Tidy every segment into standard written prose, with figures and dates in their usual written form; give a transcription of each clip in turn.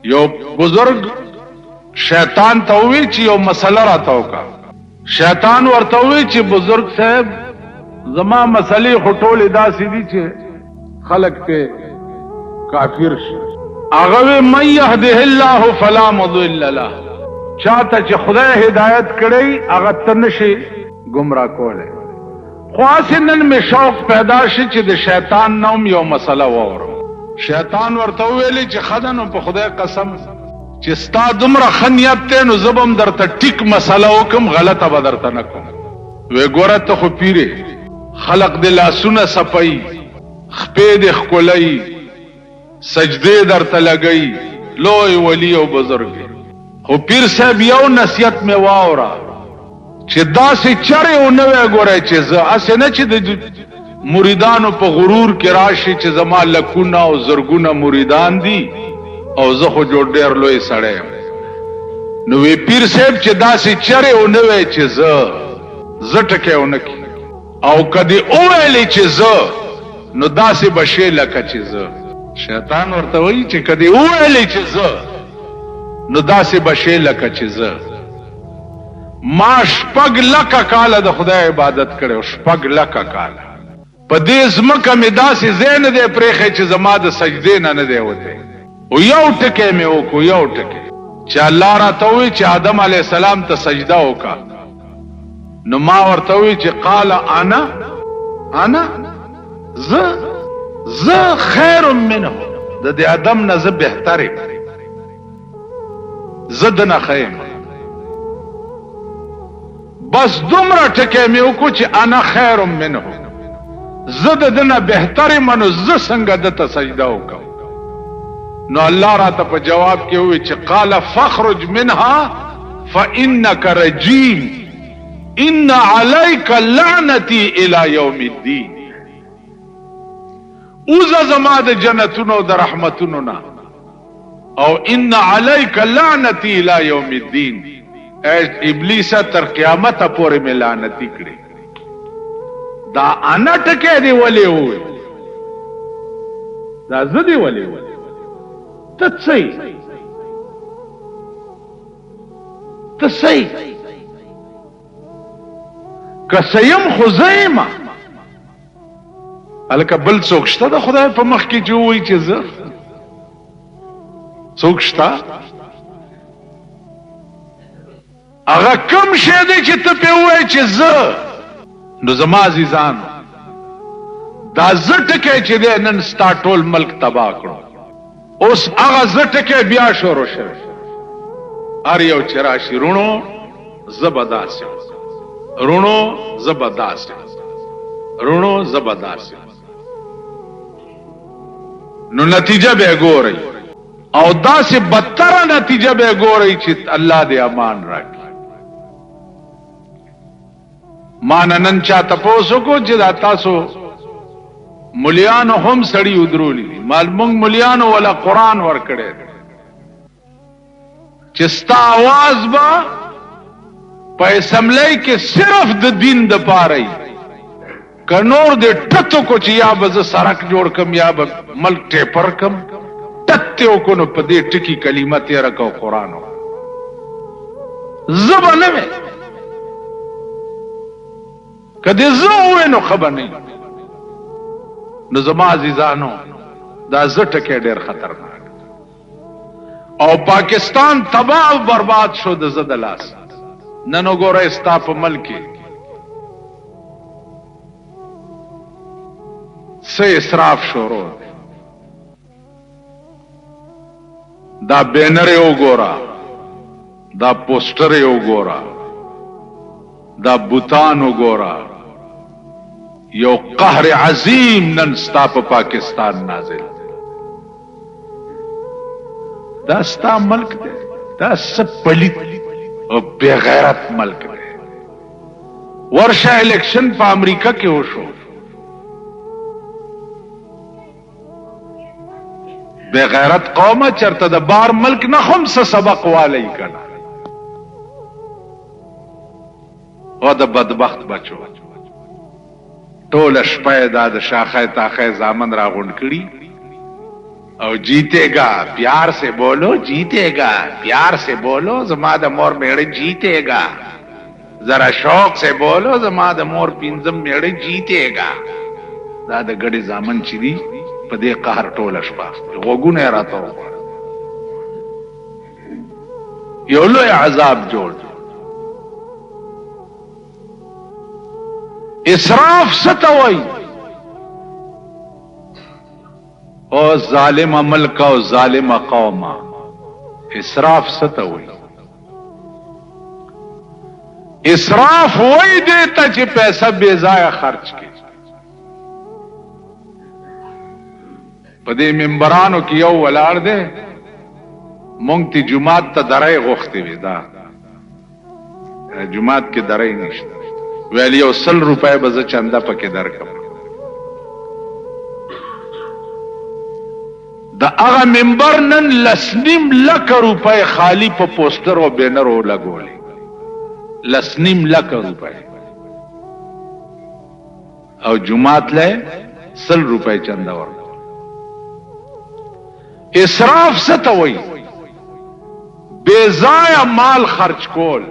یو بزرگ شیطان ته وی چې یو مسله راته وکړه. شیطان ورته وی چې بزرگ صاحب زما مسلې خو ټولې داسې دي چې خلق ته کافر شي. هغه وی من یهده الله فلا مضل له، چاته چې خدای هدایت کړی هغه ته نشي گمراه کولی. خو هسې نن مې شوق پیدا شي چې د شیطان نوم یو مسله واورم. شیطان ورته وویلې چې ښه ده نو په خدای قسم چې ستا دومره ښه نیت دی نو زه به هم درته ټیک مسله وکړم، غلطه به درته نه کوم. وی ګوره ته خو پیرې، خلق د لاسونه صفوي، خپې د ښکلوي، سجدې درته لګوي، لوی ولی او بزرګ. خو پیر صاحب یو نصیحت مې واوره چې داسې چرې ونه وی ګورئ چې زه هسې نه چې د مریدانو په غرور کې راشي چې زما لکونه او زرګونه مریدان دي او زه خو جوړ ډېر لوی سړی یم. نو وی پیر صاحب چې داسې چرې ونه وی چې زه ټکی ونه کړي او که دې وویلې چې زه نو داسې به شې لکه چې زه. شیطان ورته وایي چې که دې وویلې چې زه نو داسې به شې لکه چې زه. ما 6 لکه کاله د خدای عبادت کړی، 6 لکه کاله. په دې ځمکه مې داسې ځای نه دی پرېښی چې زما د سجدې نه دی وتی. او یو ټکی مې وکړو، یو ټکی چې الله راته ووایي چې آدم علیه السلام ته سجده وکړه. نو ما ورته ووایي چې قال انا زه خیر منه، د دې آدم نه زه بهتر یم، زه دنه ښه یم. بس دومره ټکی مې وکړو چې انا خیر منه، زه د دنه بهتر یم، نو زه څنګه دته سجده وکړم. نو الله راته په جواب کې ووایي چې قال فاخرج منها فانك رجيم ان عليك لعنتي الى يوم الدين. اوزه زما د جنتونو د رحمتونو نه، او ان عليك لعنتي الى يوم الدين، ابلیسه تر قیامته پورې مې لعنتي کړي. دا انا ټکی دی ولې ووی، دا زه دی ولې ووی، ته صحیح که سیم خو زه یم. هلکه بل څوک شته د خدای په مخ کې چې ووایي چې زه؟ څوک شته؟ هغه کوم شی دی چې ته پې ووایې چې زه؟ نو زما عزیزانو دا زه ټکی چې دی نن ستا ټول ملک تباه کړو. اوس هغه زه ټکی بیا شروع شوی. هر یو چې راشي رونو زه به داسې، رونو زه به داسې، رونو زه به داسې. نو نتیجه به ګورئ او داسې بدتره نتیجه به ګورئ چې الله دې امان راکړي. ما نن چا تپوس وکړو چې دا تاسو ملیانو هم سړي ودرولی دي. مونږ ملیانو ولا قرآن ورکړی دی چې ستا آواز به په اسمبلی کې صرف د دین د پاره وي. که نور دې ټتو کو چې یا به زه سړک جوړ کم یا به ملک ټیپر کم، ټتې وکړو نو په دې ټکي کلمه تېره کو قرآن وه. زه به نه وې، که دې زه ووې نو ښه به نه وي. نو زما عزیزانو دا زه ټکی ډېر خطرناک او پاکستان تباه او برباد شو د زه د لاس. نن وګوره ستا په ملک کې څه اسراف شروع دی. دا بینر یې وګوره، دا پوسټر یې وګوره، دا بوتان وګوره. یو قهر عظیم نن ستا په پاکستان نازل. دا ستا ملک دی، دا څه پلیت او بے غیرت ملک دی. ورشه الیکشن په امریکا کې وشو، بے غیرت قومه چرته د بار ملک نه هم څه سبق والی کنه. او د بدبخت بچو ټول شپه دا د شاخه تاخه زامن را غونډ کړي او जीते गा प्यार से बोलो जीतेगा प्यार से बोलो زما د مور میړه जीतेगा जरा शौक से बोलो زما د مور پینځم میړه जीतेगा دا د ګډي ځامن چې دی په دې قهر ټوله شپه وګونه راته یو لوی عذاب جوړ اسراف ستوي او ظالم ملک او ظالم قوم اسراف ستوي اسراف وای دیتا چې پیسہ بے ضایع خرچ کی په دې منبرانو کې یو ولار دی مونږ ته جمعات ته درای غوښتي وي دا جمعات کې درای نشته ویل یو 100 روپے به زه چنده پکې درکم دا هغه منبر نن لسنیم لک روپے خالی په پوسټر او بینر او لګولې لسنیم لک روپے او جمعات له 100 روپے چنده ورکړه اسراف ستوي بے ضایع مال خرچ کول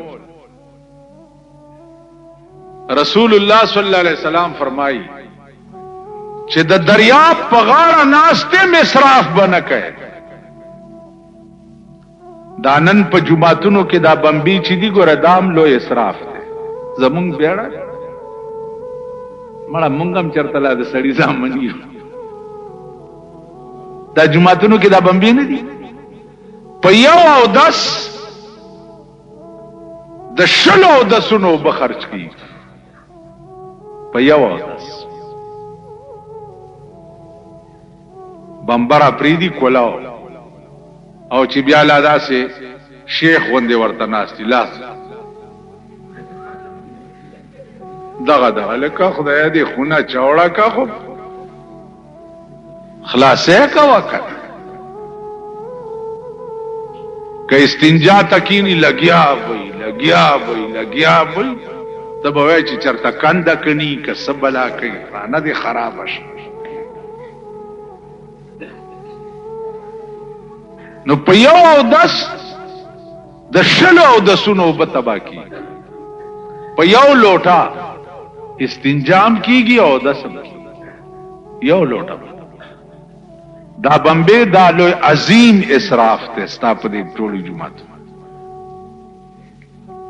رسول الله صلی الله علیه وسلم فرمایي چې د دریاب په غاړه ناشته اسراف بنه کوي دانن په جمعاتونو کې دا بمبي چې دی ګوره دام لو اسراف دی زمونږ بیاړه مړه مونږ هم چرته لا د سړی ځامن یو دا جمعاتونو کې دا بمبي نه دي په یو او 10 د شلو او د سونو بخرج کی په یو او 10 بمبرا پریدي کولاو او چې بیا لادا سه شیخ غوندې ورته ناشتي لاس دغه لکه خدای دې خونه چاوړه کا خو خلاصه کا وکړه کہ استنجا تکینی لگیا وی تب وای چې چرته کنده کني که سبلا کوي نه دي خراب شي نو په یو 10 د شلو او د سونو بتبا کی په یو لوټا استنجام کیږي او 10 یو لوټا دا بمبه دا لوی عظیم اسراف ته ستا په دې ټولي جمعات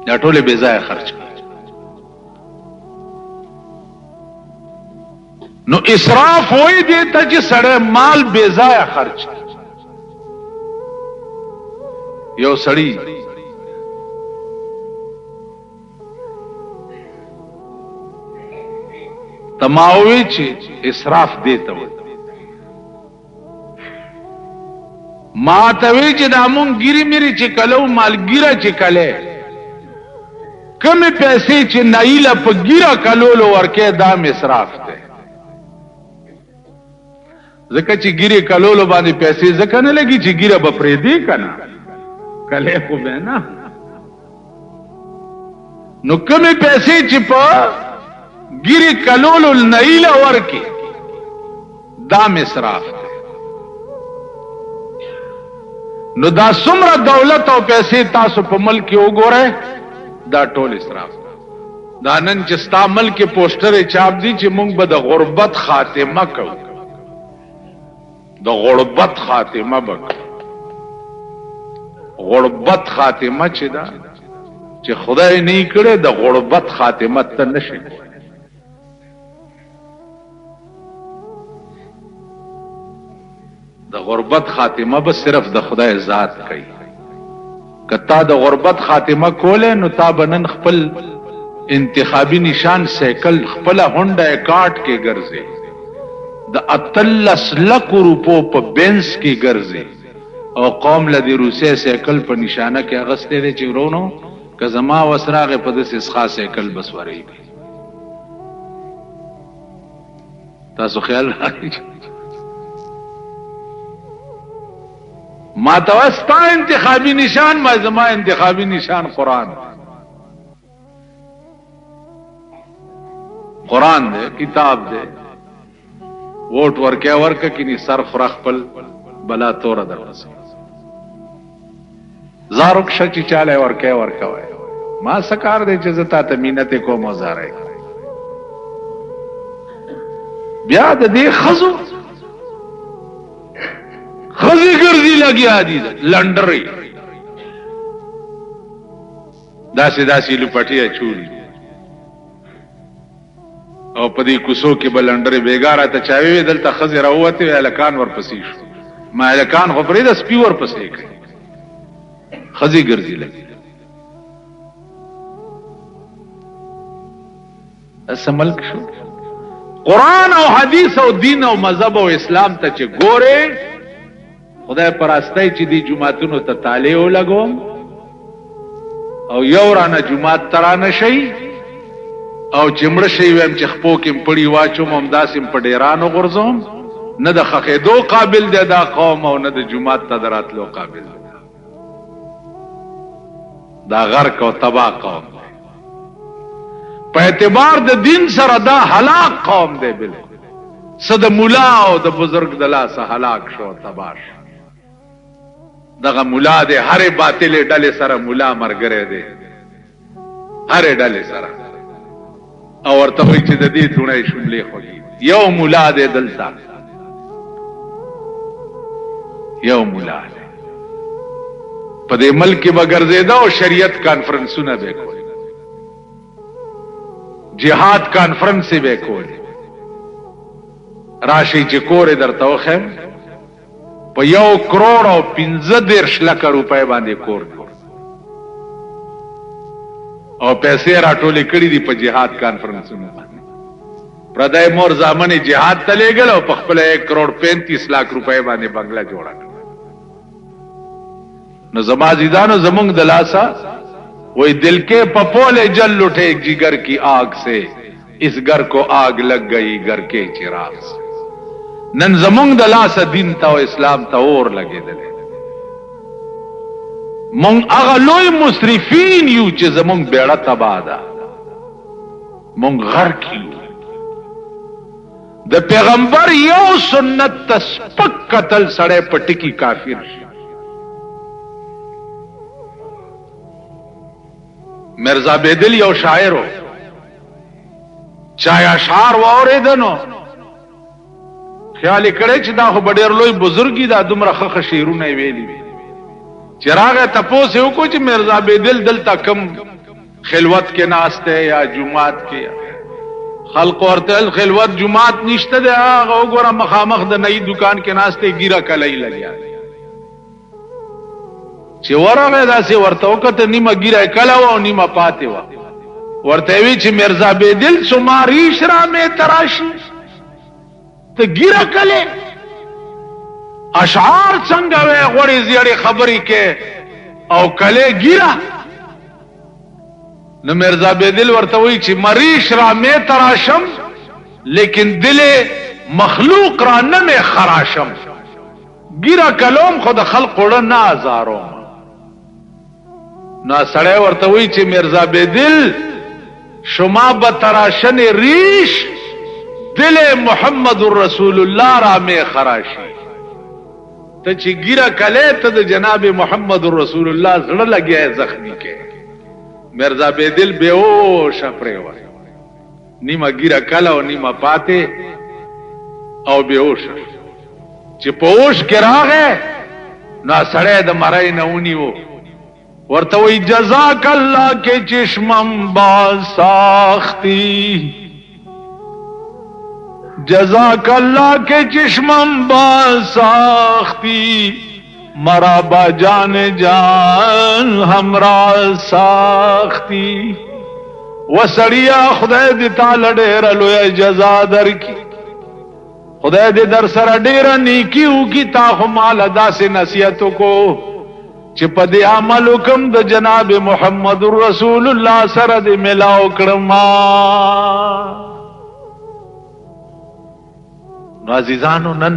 دا ټوله بے ځای خرچ نو اسراف وای دی ته چې سړی مال بے ځای خرچ یو سړی تماوي چې اسراف دیته وي ما ته وی چې دا مونږ ګيري مری چې کلو مالګيره چې کله کمی پیسې چې نایله په ګيره کلو ورکه دا اسراف ده زکه چې ګيري کلو باندې پیسې زکه نه لګي چې ګيره به پرې دی کنه کله خو به نه نو کمی پیسې چې په ګيري کلو نایله ورکه دا اسراف ده نو دا څومره دولت او پیسې تاسو په ملک کې وګورئ دا ټول اسراف دا نن چې ستا ملک کې پوسټر چاپ دي چې موږ به د غربت خاتمه کوو د غربت خاتمه وکړو غربت خاتمه چې دا چې خدای نه کړي د غربت خاتمه ته نشي د غربت خاتمه به صرف د خدای ذات کوي کتا د غربت خاتمه کوله نو تا بنن خپل انتخابی نشان سیکل خپل هونډا کارت کې ګرځي د 13 لک روپو په بنز کې ګرځي او قوم لدی روسي سیکل په نشانه کې اغسته دي چې ورونو که زما وسراغه په دې اسخا سیکل بسوري تاسو خیال راځي ما توستا انتخابی نشان ما زما انتخابی نشان قرآن دے کتاب دے ووٹ ورکے ورکا کنی سر خرخ پل بلا تور در رسو زارک شچی چاله ورکوي ما سکار دی چې زتا ته مینت کوم او زارای بیا د دې خزو خزي ګرځي لګیا دي لنډري داسې لپټي چوری او په دې کوسو کې بلندرې بیګاره ته چاوي دلته خزي راوته الکان ورپسې شو ما الکان خو پرې د سپي ورپسې کړ خزي ګرځي لګي اسملک شو قرآن او حدیث او دین او مذهب او اسلام ته چې ګوره خدای پرستای چې دی جمعتونو ته تاله ولګوم او یو رانه جمعت ترانه شي او چمړ شي ويم چې خپو کې پړی واچوم همداسم په ډیرانو غرزوم نه د خخېدو قابل دی دا قوم او نه د جمعت ته دراتلو قابل دی دا غرق او تباہ قوم دی په اعتبار د دین سره دا هلاک قوم دی بل صد مولا او د بزرگ د لاسه هلاک شو تباہ شو دغه مولا دی هر باطل ډلې سره مولا مرګره دی هر ډلې سره او ورته وی چې د دې دونه شملې خوږي یو مولا دی دلته یو مولا دی په دې ملک کې بغرزیدا او شریعت کانفرنسونه به کول جهاد کانفرنس به کول راشي چې کور درته وخم په 1 کروڑ او 15 لک روپے باندې کور او پیسې راټولې کړې دي په جهاد کانفرنسونو باندې پردای مور ځامنې جهاد ته لېګل او په خپل 1 کروڑ 35 लाख روپے باندې بنگلا جوړا کړ نو زما زیدانو زمونږ دلاسا وہی دل کے پپولے جل اٹھے جگر کی آگ سے اس گھر کو آگ لگ گئی گھر کے چراغ سے نن زمونږ دلاسا دین تا او اسلام تا اور لگے دلے مونږ هغه لوی مسرفین یو چې زمونږ بیړه تباہ ده مونږ غرق یو د پیغمبر یو سنت تسپک قتل سړی په ټکی کافر شي مرزا بیدل یو شاعرو چای اشعار واوریدنو خیال کړي چې دا خو ډېر لوی بزرګي دا دومره خخ شیرونه ویلي چراغ تپوس یو کو چې مرزا بیدل دلته کم خلوت کې ناشته یا جمعات کې خلق ورته خلوت جمعات نشته ده هغه وګوره مخامخ د نئی دکان کې ناشته ګیره کلای لګیا چې ورغه داسې ورته وکړه نیمه ګیره کلا و او نیمه پاتې و ورته وی چې مرزا بیدل سماری شرا مې تراشی ته ګیره کله اشعار څنګه وې غوړې زیړې خبرې کې او کله ګیره نو مرزا بیدل ورته وی چې مریش را مې تراشم لیکن دل مخلوق را نه مې خراشم ګیره کلوم خود خلق وړ نه ازاروم نو سړی ورته وی چې مرزا بیدل شما به تراشن ریش دل محمد رسول الله را مې خراشي ته چې ګیره کله ته د جناب محمد رسول الله زړه لګیا زخمی کې مرزا بیدل بیهوش پرې و نیمه ګیره کله او نیمه پاتې او بیهوش چې پوش کې راغې نو سړی د مړای نه ونیو ورته وی جزاک الله کے چشمم باز ساختی جزاک اللہ کے چشمم باز ساختی مرا با جان جان ہمرا ساختی وسڑیا خدای دی تعالی ډیر لوی جزا درکی خدای دې در سره ډیر نیکی وکي تا خو مال داسې نصیحت کو چې په دې عمل کوم د جناب محمد رسول الله سره دې ملاو کړم عزیزانو نن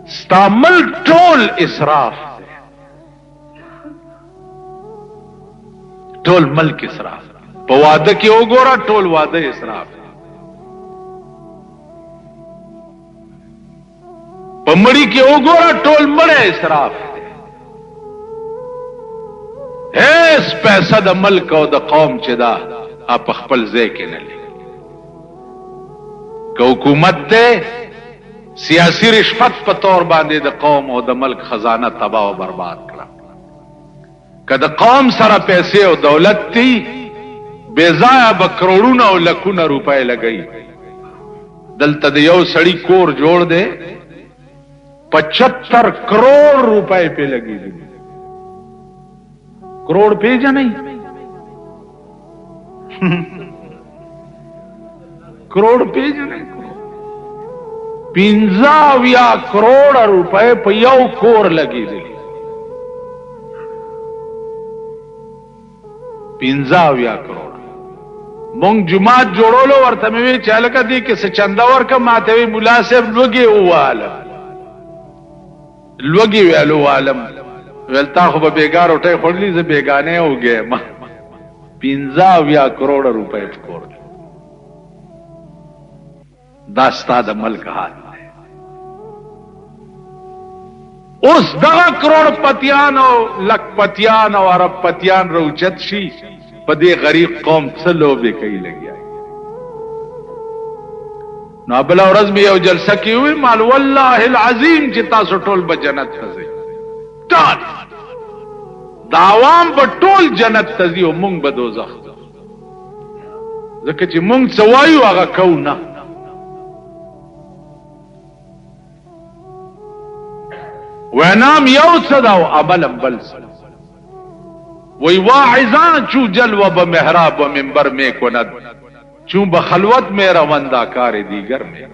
استعمل ټول اسراف ټول ملک اسراف په واده کې وګوره ټول واده اسراف په مړی کې وګوره ټول مړی اسراف دی. هیڅ پیسه د ملک او د قوم چې دا په خپل ځای کې نه لګي. که حکومت دی سیاسی رشوت په تور باندې د قوم او د ملک خزانه تباہ او برباد کړه. که د قوم سره پیسې او دولت دی بے ځایه به کروڑونه او لکونه روپۍ لګوي. دلته د یو سړي کور جوړ دی 75 کروڑ روپۍ پې لګېږي. کروڑ پیژنئ؟ کروڑ پیژنئ؟ 50 کروڑ روپۍ په یو کور لګېږي. 50 کروڑ. مونږ جماعت جوړولو ورته مې وی چې هلکه دې کې څه چنده ورکړه. ماته وی ملا صاحب لوږې وواله. لوږې ویلو والم ویل تا خو به بېګا روټۍ خوړلي زه بېګانې وګیم. 50 کروڑ روپۍ په کور کې. دا ستا د ملک حال دی. اوس دغه کروڑ پتیان او لک پتیان او عرب پتیان روچت شي په دې غریب قوم څه لوبې کوي لګیا. نو بله ورځ مې یو جلسه کې وی مال والله العظیم چې تاسو ټول به جنت ته ځئ. ټول د عوام به ټول جنت ته ځي او مونږ به دوزخ ته. ځکه چې مونږ څه وایو هغه کوو نه. وینام یو څه ده او عملم بل څه. وی واعظان چو جلوه به محراب و منبر میں کند چون به خلوت میں روندا کار دیگر میں.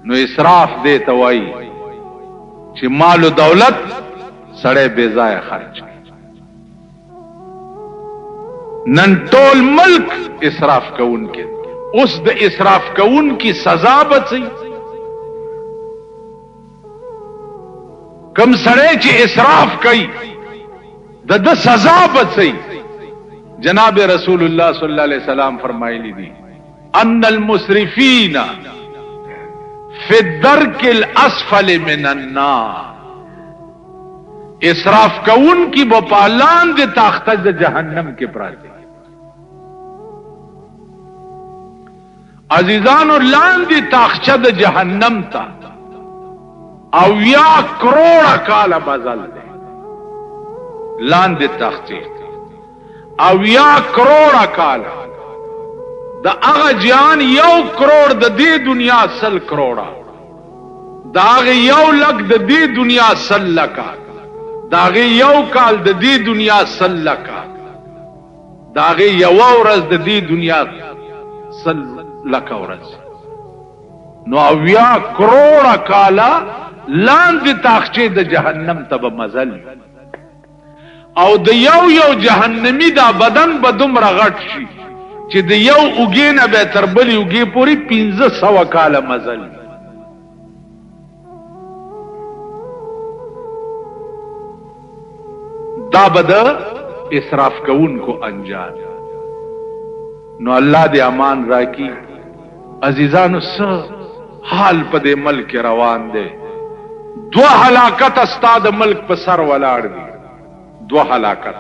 نو اسراف دے توائی چې مال و دولت سړی بے ځایه خرچ. نن ټول ملک اسراف کون کې. اوس د اسراف کون کی سزا بچي. کم سړی چې اسراف کوي د سزا بچي. جناب رسول اللہ صلی اللہ علیہ وسلم فرمائلی دی ان المسرفین فی الدرک الاسفل من النار. اسراف کون کی بپالان دے تاختج جہنم کے پراتے. عزیزان لان دی تاختج جہنم تا او یا کروڑ کالا بزل دے لان دی تاختج او یا کروڑ کالا دا اغا جان یو کروڑ دا دی دنیا سل کروڑا دا اغا یو لک دا دی دنیا سل لکا دا اغا یو کال دا دی دنیا سل لکا دا اغا یو ورز دا دی دنیا سل لکا ورز. نو اویا کروڑ کالا لان دی تاخچے دا جہنم تب مزل او د یو جهنمی دا بدن به دومره غټ شي چې د یو اوږې نه به تر بلې اوږې پورې 1500 کاله مزل. دا به د اسراف کوونکو انجام. نو الله دې امان راکړي. عزیزانو څه حال په دې ملک روان دی. 2 هلاکت ستا د ملک په سر ولاړ دي. 2 هلاکت.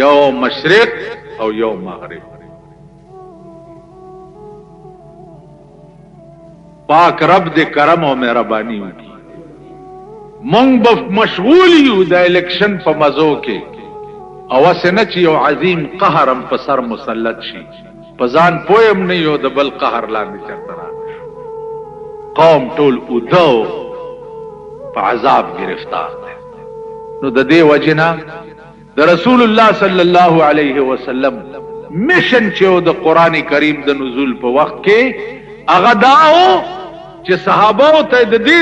یو مشرق او یو مغرب. پاک رب دے کرم او مہربانی وکړي. مونږ به مشغول یو د الیکشن په مزو کې او اسنه چې یو عظیم قهرم په سر مسلط شي په ځان پویم نه یو د بل قهر لاندې چرته را قوم ټول اودو په عذاب گرفتار دي. نو د دې وجنه د رسول الله صلی الله علیه وسلم مشن چې د قران کریم د نزول په وخت کې هغه داو چې صحابه ته د دې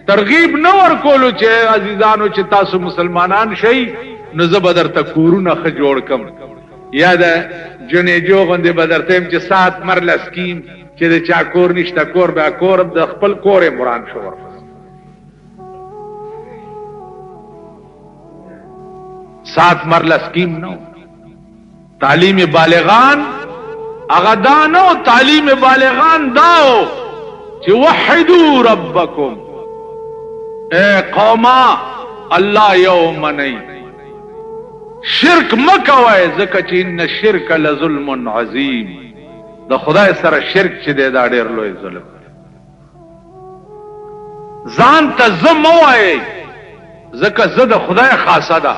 ترغیب نه ورکولو چې عزیزانو چې تاسو مسلمانان شئ نو زه بدر ته کورونه خ جوړ کم یا د جنې جو غندې بدر تم چې 7 مرله سکیم چې د چا کور نشته کور به کور د خپل کور مران شو. 7 مرله سکیم نو. تعلیم بالغان هغه دا نو. تعلیم بالغان داو چې وحدو ربکم، اے قوما الله یو منئ، شرک مکوئ، ځکه چې ان الشرک لظلم عظیم، د خدای سره شرک چې دی دا ډیر لوی ظلم. ځان ته زه مه وایئ، ځکه زه د خدای خاصه ده،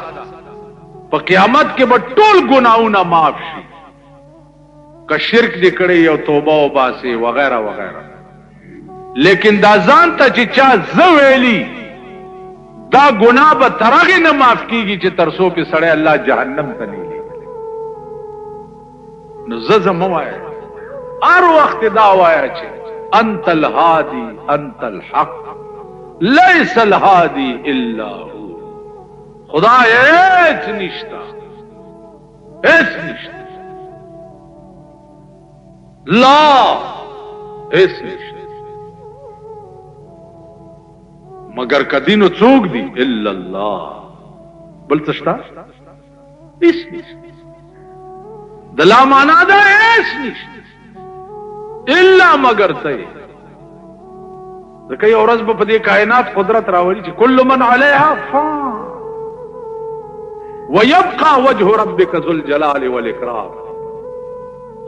په قیامت کې به ټول ګناهونه معاف شي که شرک دې کړی یو توبه وباسي وغیره وغیره. لیکن دا ځان ته چې چا زه ویلي دا ګناه به تر هغې نه معاف کیږي چې تر څو پې سړی الله جهنم ته نه لېږي. نو زه مه وایه، هر وخت دا وایه چې انت الهادي انت الحق لیس الهادی الا هو، خدای هیڅ نشتا، هیڅ نشتا، لا هیڅ نشتا مگر کدینو څوک دی الا الله، بل څه شته هیڅ نشتا. د لا معنا ده هیڅ نشتا الا مگر ته. ځکه یو ورځ به په دې کائنات قدرت راولي چې کل من علیها فان ويبقى وجه ربك ذو الجلال والاکرام،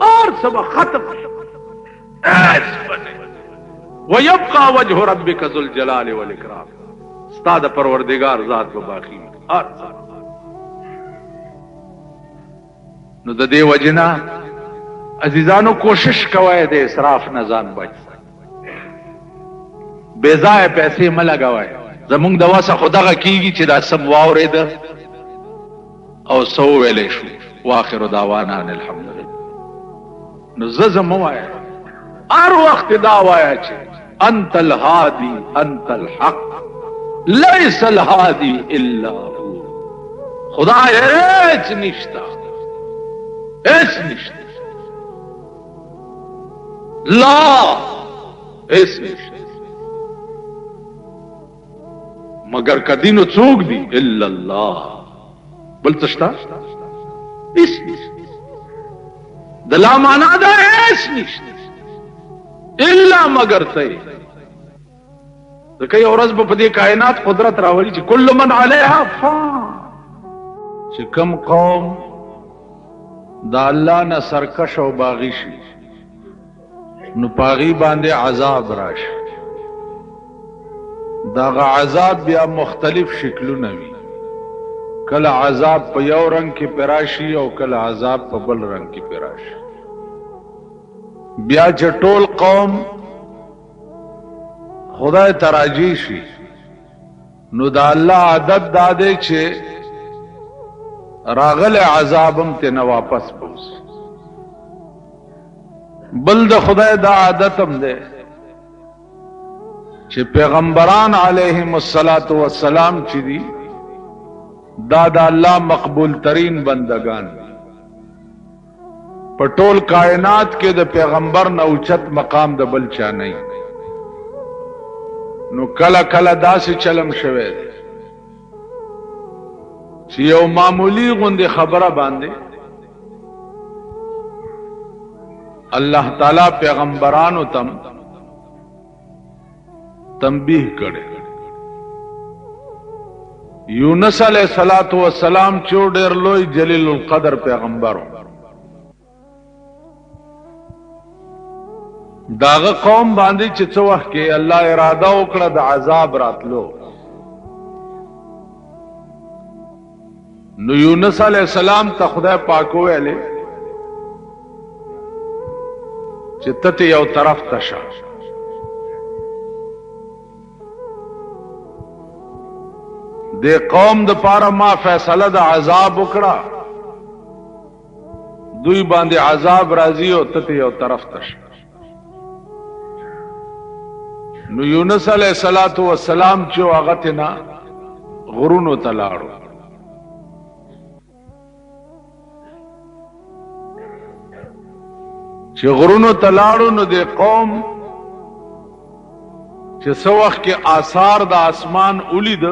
اور سب ختم ويبقى وجه ربك ذو الجلال والاکرام، ستا د پروردگار ذات به باقی هر. نو د دې وجنا عزیزانو کوشش کوئ د اسراف نه ځان بچ، بے ځایه پیسې مه لګوئ. زمونږ د وسه خو دغه کېږي چې دا سم واورېده او څه وویلی شو، واخر دعوانا ان الحمدلله. نو زه مه وایه، هر وخت دا وایه چې انت الهادي انت الحق لیس الهادي الا هو، خدای هیڅ نشتا، هیڅ نشتا، لا هیڅ نشتا مگر کدینو څوک دی الا الله، بل څه شته هیڅ نشته. د لا معنا ده هیڅ نشته الا مگر ته. ځکه یو ورځ به په دې کائنات قدرت راولي چې کل من علیها فان، چې کم قوم د الله نه سرکش او باغی شي نو پاغي باندې عذاب راشي. داغه عذاب بیا مختلف شکلونه وي، کله عذاب په یو رنگ کې پراشي او کله عذاب په بل رنگ کې پراشي. بیا چې ټول قوم خدای تراجی شي نو دا الله عادت داده چې راغل عذابم ته نه واپس بوز. بل د خدای دا عادتم ده چې پیغمبران علیهم الصلاۃ والسلام چې دي دا د الله مقبول ترین بندگان، په ټول کائنات کې د پیغمبر نه اوچت مقام د بل چا نه. نو کله کله داسې چلم شوی دی چې یو معمولی غوندې خبره باندې الله تعالی پیغمبرانو تم تنبیه کړي. یونس علیہ الصلوۃ والسلام چې ډېر لوی جلیل القدر پیغمبر داغه قوم باندې چې څو وخت کې الله اراده وکړه د عذاب راتلو، نو یونس علیہ السلام ته خدای پاک ویلې چې ته یو طرف ته شه، د قوم د پاره ما فیصله د عذاب وکړه، دوی باندې عذاب راځي او ته یو طرف ته شه. نو یونس علیہ الصلوۃ والسلام چې هغه ته نه غرونو ته لاړو، چې غرونو ته لاړو نو د قوم چې څو وخت کې آثار د اسمان ولید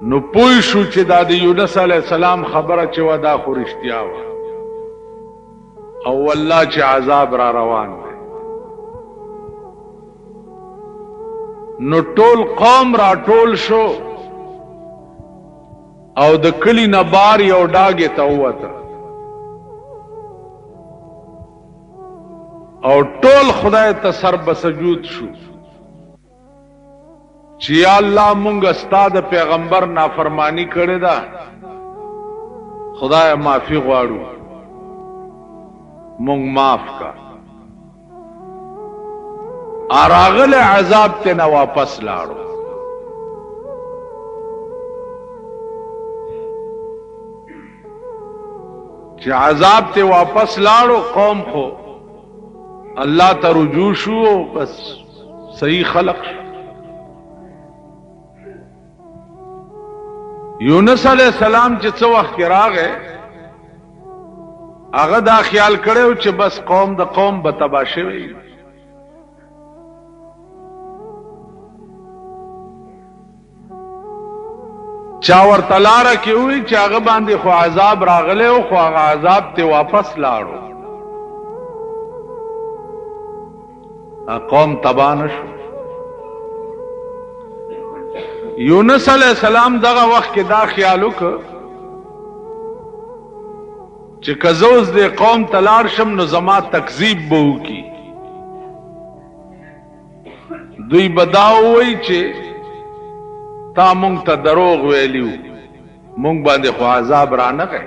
نو پوه شو چې دا د یونس علیہ السلام خبره چې ودا خو رښتیا وه. او والله چې عذاب را روان دی. نو ټول قوم را ټول شو او د کلی نه بار یو ډاګې ته ووته او ټول خدای ته سر بسجود شو چې یا الله مونږ ستا د پیغمبر نافرمانی کړې ده، خدای معافي غواړو، مونږ معاف کا. اراغله عذاب ته نه واپس لاړو. چې عذاب ته واپس لاړو قوم خو الله ته رجوع شو، بس صحیح خلق شو. یونس علیہ السلام چې څو وخت کې راغی هغه دا خیال کړو چې بس قوم د قوم به تباه شوی. چا ورته لاره کې وی چې هغه باندې خو عذاب راغلی او خو هغه عذاب ته واپس لاړو، قوم تباه نشو. یونس علیہ السلام دغه وخت کې دا خیال وکړ چې کزوز دې قوم تلار شم نو زما تکذیب به وکي، دوی بداو وی چې تا مونږ ته دروغ ویلیو، مونږ باندې خو عذاب را نه غی.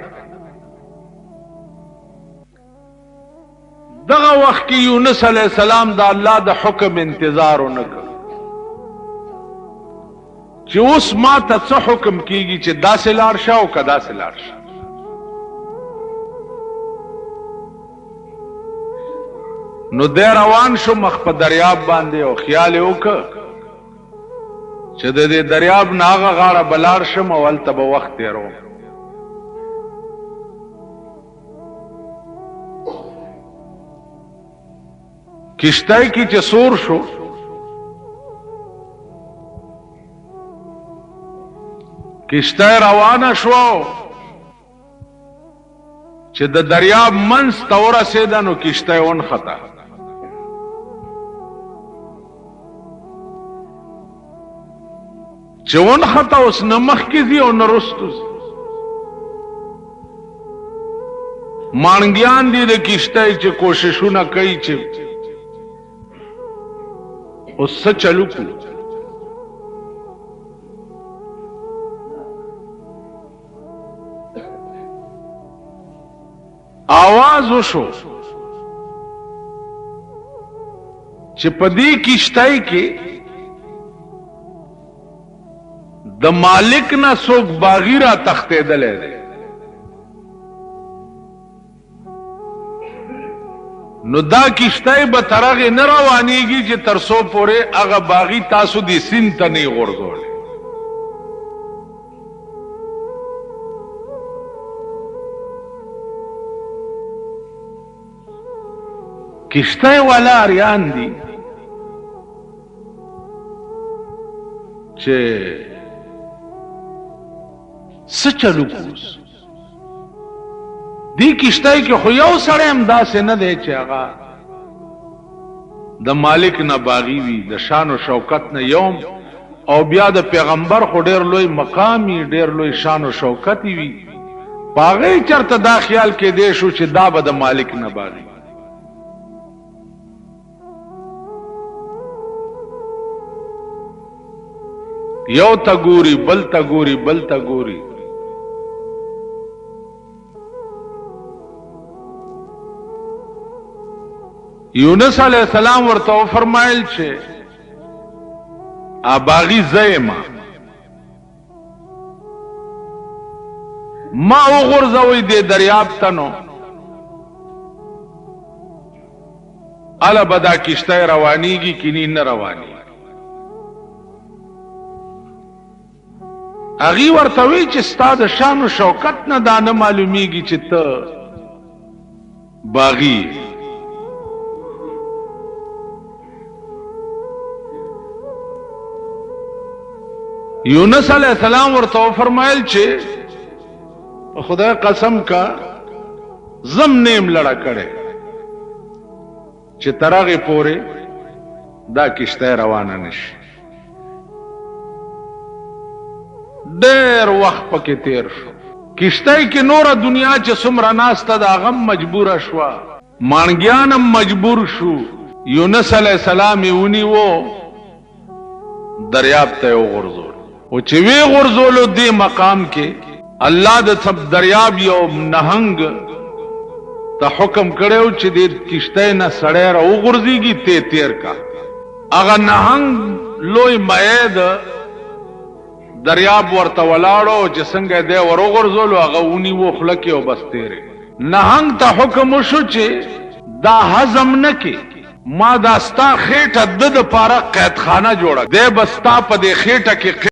دغه وخت کې یونس علیہ السلام د الله د حکم انتظار ونکړ چې اوس ما ته څه حکم کیږي چې داسې لاړ شه او که داسې لاړ شه. نو دی روان شو مخ په دریاب باندې او خیال یې وکړ چې د دې دریاب نه هغه غاړه به لاړ شم او هلته به وخت تېروم. کشتۍ کې چې سور شو کشتۍ روانه شو چې د دریاب منځ ته ورسېده نو کشتۍ ونښته. چې ونښته اوس نه مخکې ځي او نه رستو ځي. مانګیان دي د کشتۍ چې کوششونه کوي چې اوس څه چلو کړو. آواز وشو چې په دې کشتۍ کې د مالک نه څوک باغی را تښتېدلی دی. نو دا کشتۍ به تر هغې نه روانېږي چې تر څو پورې هغه باغي تاسو دې سیند ته نه یې غورځولی. کشتۍ والا اریان دي چې څه چلو کوس. دی کشتۍ کې خو یو سړی هم داسې نه دی چې هغه د مالک نه باغي وي، د شان و شوکت نه یوم، او بیا د پیغمبر خو ډېر لوی مقامي ډېر لوی شان و شوکت وي، په هغې چېرته دا خیال کېدی شو چې دا به د مالک نه باغي. یو تا ګوري بل تا ګوري بل تا ګوري. یونس علیہ السلام ورته فرمایل چې باغی زیما ما وغورځوئ دې دریاب ته نو اله به دا کشتۍ روانېږي کني نه روانېږي. هغې ورته وی چې ستا د شان و شوکت نه دا نه معلومیږي چې ته باغي. یونس علیہ السلام ورته فرمایل چې خدای قسم کا زم نیم لړا کړي چې ترغه پورې دا کشته روانه نشي. ډېر وخت پکې تیر شو. کشته کې نور دنیا چې څومره ناسته دا غم مجبور شو. مانګیانم مجبور شو. یونس علیہ السلام یونی وو دریاب ته وغورځول. او چې وی غورځولو دې مقام کې الله د سب دریاب یو نهنګ ته حکم کړو چې دې کشته نه سړی را وغورځيږي ته تیر کا. هغه نهنګ لوی مېد دریاب ورته ولاړو چې څنګه دې ورغورځولو هغه ونی و خلک او بس تیرې. نهنګ ته حکم شو چې دا هضم نکي، ما دا ستا خېټه د پاره قیدخانه جوړه دې بستا په دې خېټه کې